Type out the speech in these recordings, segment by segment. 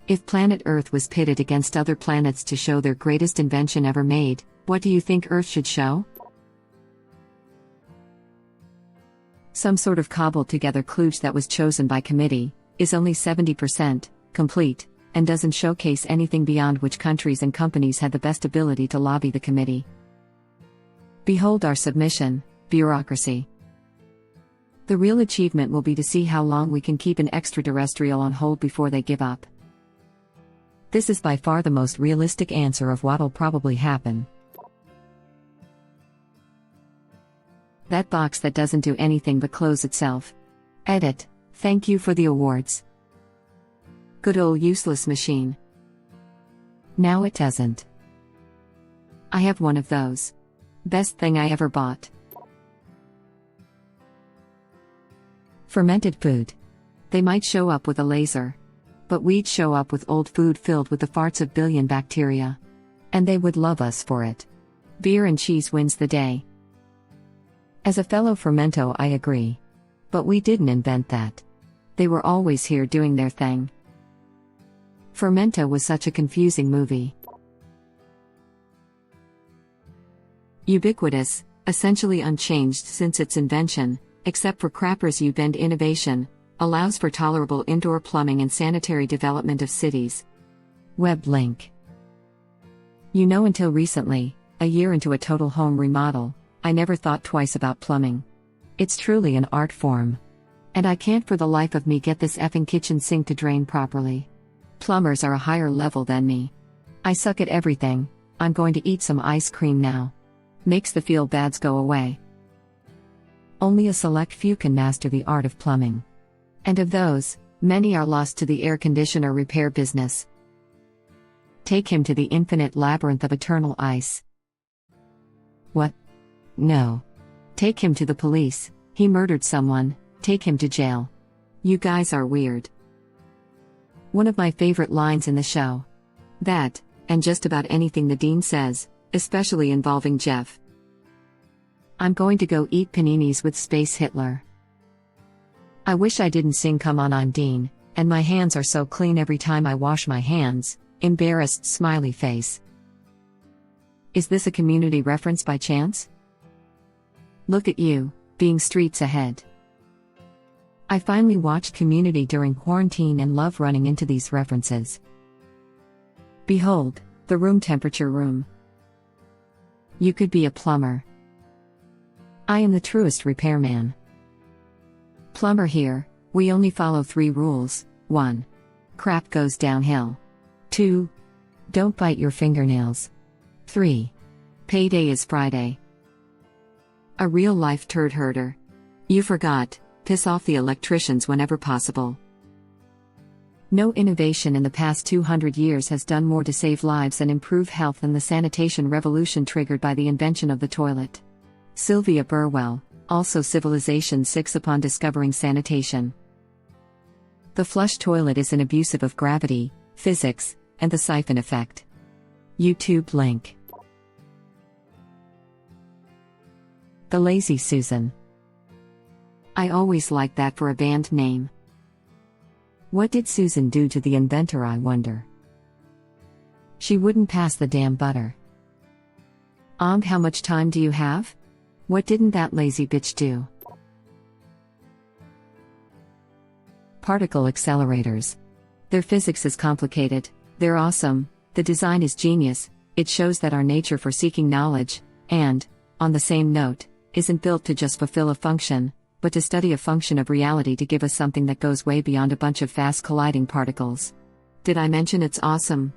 If planet Earth was pitted against other planets to show their greatest invention ever made, what do you think Earth should show? Some sort of cobbled together kludge that was chosen by committee, is only 70% complete, and doesn't showcase anything beyond which countries and companies had the best ability to lobby the committee. Behold our submission, bureaucracy. The real achievement will be to see how long we can keep an extraterrestrial on hold before they give up. This is by far the most realistic answer of what'll probably happen. That box that doesn't do anything but close itself. Edit. Thank you for the awards. Good old useless machine. Now it doesn't. I have one of those. Best thing I ever bought. Fermented food. They might show up with a laser. But we'd show up with old food filled with the farts of billion bacteria. And they would love us for it. Beer and cheese wins the day. As a fellow fermento, I agree. But we didn't invent that. They were always here doing their thing. Fermento was such a confusing movie. Ubiquitous, essentially unchanged since its invention, except for crappers you bend innovation, allows for tolerable indoor plumbing and sanitary development of cities. Web link. You know, until recently, a year into a total home remodel, I never thought twice about plumbing. It's truly an art form. And I can't for the life of me get this effing kitchen sink to drain properly. Plumbers are a higher level than me. I suck at everything. I'm going to eat some ice cream now. Makes the feel-bads go away. Only a select few can master the art of plumbing. And of those, many are lost to the air conditioner repair business. Take him to the infinite labyrinth of eternal ice. What? No. Take him to the police. He murdered someone. Take him to jail. You guys are weird. One of my favorite lines in the show. That, and just about anything the dean says, especially involving Jeff. I'm going to go eat paninis with Space Hitler. I wish I didn't sing Come On I'm Dean, and my hands are so clean every time I wash my hands, embarrassed smiley face. Is this a Community reference by chance? Look at you, being streets ahead. I finally watched Community during quarantine and love running into these references. Behold, the room temperature room. You could be a plumber. I am the truest repairman. Plumber here, we only follow 3 rules. 1. Crap goes downhill. 2. Don't bite your fingernails. 3. Payday is Friday. A real-life turd herder. You forgot, piss off the electricians whenever possible. No innovation in the past 200 years has done more to save lives and improve health than the sanitation revolution triggered by the invention of the toilet. Sylvia Burwell, also Civilization 6 upon discovering sanitation. The flush toilet is an abusive of gravity, physics, and the siphon effect. YouTube link. The Lazy Susan. I always liked that for a band name. What did Susan do to the inventor, I wonder? She wouldn't pass the damn butter. How much time do you have? What didn't that lazy bitch do? Particle accelerators. Their physics is complicated, they're awesome, the design is genius, it shows that our nature for seeking knowledge, and, on the same note, isn't built to just fulfill a function, but to study a function of reality to give us something that goes way beyond a bunch of fast colliding particles. Did I mention it's awesome?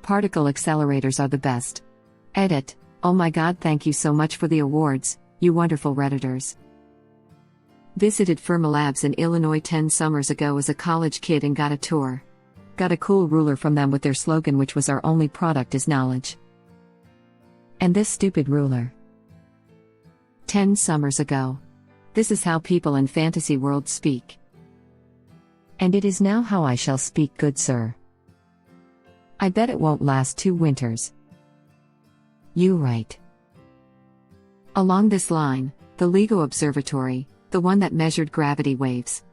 Particle accelerators are the best. Edit. Oh my god, thank you so much for the awards, you wonderful Redditors. Visited Fermilabs in Illinois 10 summers ago as a college kid and got a tour. Got a cool ruler from them with their slogan, which was our only product is knowledge. And this stupid ruler. 10 summers ago. This is how people in fantasy world speak. And it is now how I shall speak, good sir. I bet it won't last 2 winters. You right. Along this line, the LIGO Observatory, the one that measured gravity waves.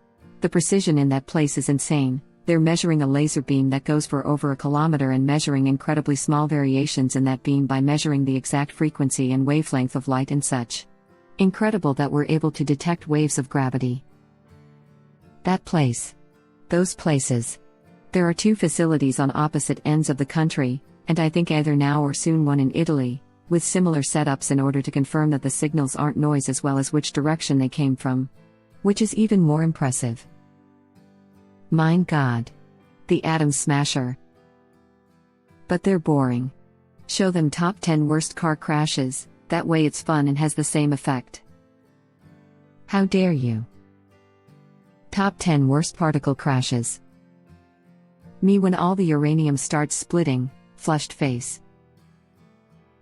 The precision in that place is insane, They're measuring a laser beam that goes for over a kilometer and measuring incredibly small variations in that beam by measuring the exact frequency and wavelength of light and such. Incredible that we're able to detect waves of gravity. That place. Those places. There are 2 facilities on opposite ends of the country, and I think either now or soon one in Italy, with similar setups in order to confirm that the signals aren't noise as well as which direction they came from. Which is even more impressive. My God. The atom smasher. But they're boring. Show them top 10 worst car crashes, that way it's fun and has the same effect. How dare you? Top 10 worst particle crashes. Me when all the uranium starts splitting, flushed face.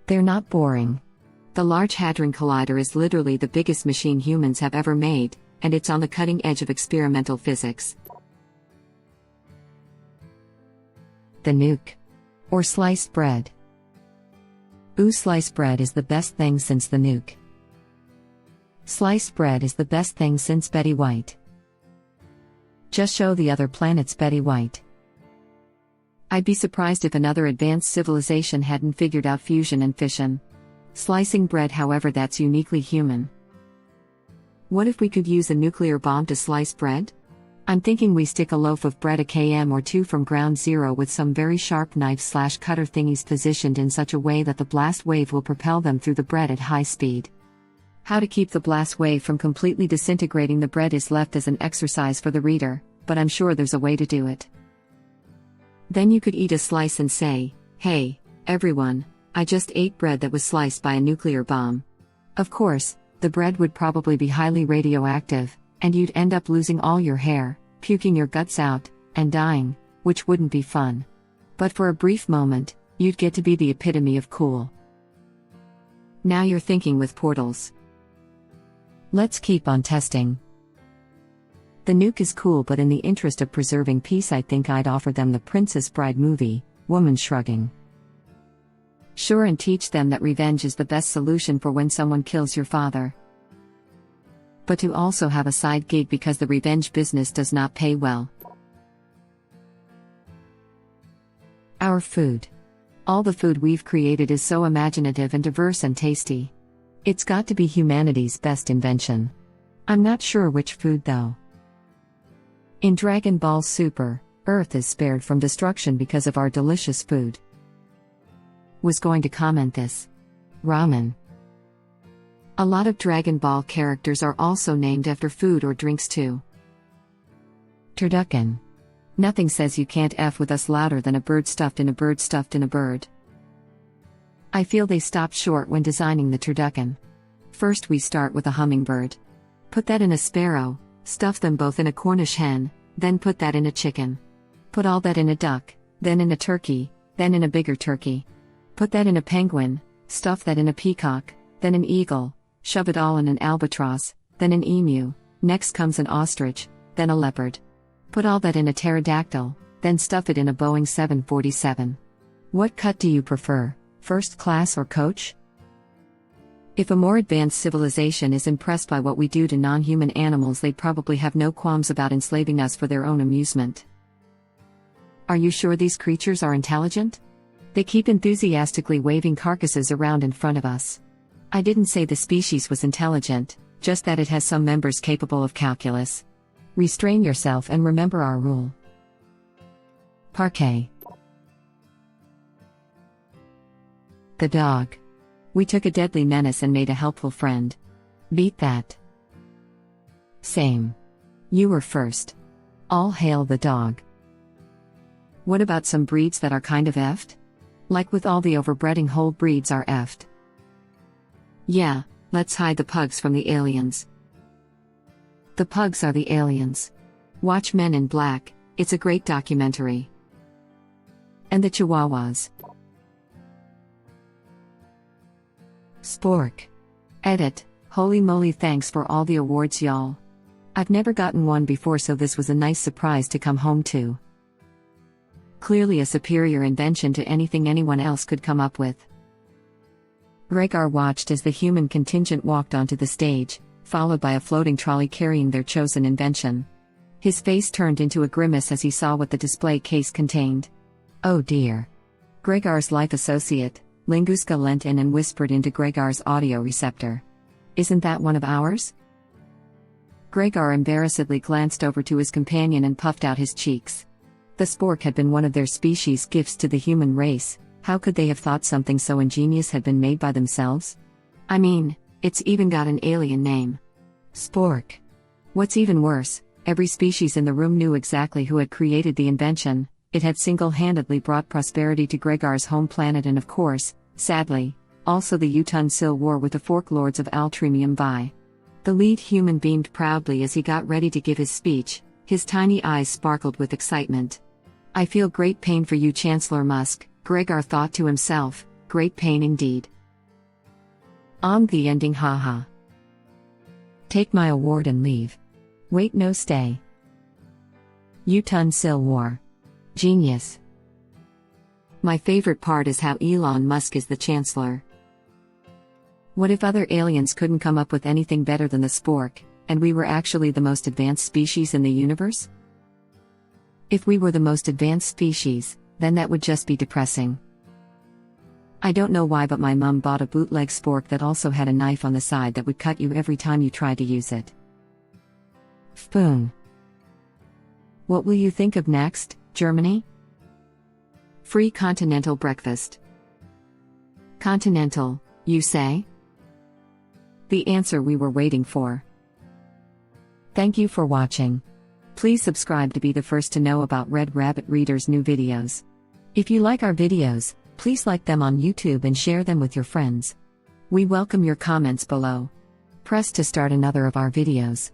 They're not boring. The Large Hadron Collider is literally the biggest machine humans have ever made, and it's on the cutting edge of experimental physics. The nuke. Or sliced bread. Ooh, sliced bread is the best thing since the nuke. Sliced bread is the best thing since Betty White. Just show the other planets Betty White. I'd be surprised if another advanced civilization hadn't figured out fusion and fission. Slicing bread, however, that's uniquely human. What if we could use a nuclear bomb to slice bread? I'm thinking we stick a loaf of bread a km or 2 from ground zero with some very sharp knife/cutter thingies positioned in such a way that the blast wave will propel them through the bread at high speed. How to keep the blast wave from completely disintegrating the bread is left as an exercise for the reader, but I'm sure there's a way to do it. Then you could eat a slice and say, "Hey, everyone, I just ate bread that was sliced by a nuclear bomb." Of course, the bread would probably be highly radioactive, and you'd end up losing all your hair, puking your guts out, and dying, which wouldn't be fun. But for a brief moment, you'd get to be the epitome of cool. Now you're thinking with portals. Let's keep on testing. The nuke is cool, but in the interest of preserving peace, I think I'd offer them the Princess Bride movie, Woman Shrugging. Sure, and teach them that revenge is the best solution for when someone kills your father. But to also have a side gig because the revenge business does not pay well. Our food. All the food we've created is so imaginative and diverse and tasty. It's got to be humanity's best invention. I'm not sure which food though. In Dragon Ball Super, Earth is spared from destruction because of our delicious food. Was going to comment this. Ramen. A lot of Dragon Ball characters are also named after food or drinks too. Turducken. Nothing says you can't F with us louder than a bird stuffed in a bird stuffed in a bird. I feel they stopped short when designing the turducken. First we start with a hummingbird. Put that in a sparrow, stuff them both in a Cornish hen, then put that in a chicken. Put all that in a duck, then in a turkey, then in a bigger turkey. Put that in a penguin, stuff that in a peacock, then an eagle, shove it all in an albatross, then an emu, next comes an ostrich, then a leopard. Put all that in a pterodactyl, then stuff it in a Boeing 747. What cut do you prefer, first class or coach? If a more advanced civilization is impressed by what we do to non-human animals, they'd probably have no qualms about enslaving us for their own amusement. Are you sure these creatures are intelligent? They keep enthusiastically waving carcasses around in front of us. I didn't say the species was intelligent, just that it has some members capable of calculus. Restrain yourself and remember our rule. Parquet. The dog. We took a deadly menace and made a helpful friend. Beat that. Same. You were first. All hail the dog. What about some breeds that are kind of effed? Like with all the overbreeding, whole breeds are effed. Yeah, let's hide the pugs from the aliens. The pugs are the aliens. Watch Men in Black, it's a great documentary. And the Chihuahuas. Spork. Edit, holy moly, thanks for all the awards, y'all. I've never gotten one before, so this was a nice surprise to come home to. Clearly a superior invention to anything anyone else could come up with. Rhaegar watched as the human contingent walked onto the stage, followed by a floating trolley carrying their chosen invention. His face turned into a grimace as he saw what the display case contained. Oh dear. Gregor's life associate, Linguska, leant in and whispered into Gregor's audio receptor. Isn't that one of ours? Gregor embarrassedly glanced over to his companion and puffed out his cheeks. The Spork had been one of their species' gifts to the human race. How could they have thought something so ingenious had been made by themselves? I mean, it's even got an alien name. Spork. What's even worse, every species in the room knew exactly who had created the invention. It had single-handedly brought prosperity to Gregor's home planet and of course, sadly, also the Utunsil war with the Fork Lords of Altremium Vi. The lead human beamed proudly as he got ready to give his speech. His tiny eyes sparkled with excitement. I feel great pain for you, Chancellor Musk, Gregor thought to himself, great pain indeed. The ending, haha. Take my award and leave. Wait, no, stay. Utunsil war. Genius. My favorite part is how Elon Musk is the Chancellor. What if other aliens couldn't come up with anything better than the Spork, and we were actually the most advanced species in the universe? If we were the most advanced species, then that would just be depressing. I don't know why, but my mum bought a bootleg Spork that also had a knife on the side that would cut you every time you tried to use it. Spoon. What will you think of next, Germany? Free continental breakfast. Continental, you say? The answer we were waiting for. Thank you for watching. Please subscribe to be the first to know about Red Rabbit Reader's new videos. If you like our videos, please like them on YouTube and share them with your friends. We welcome your comments below. Press to start another of our videos.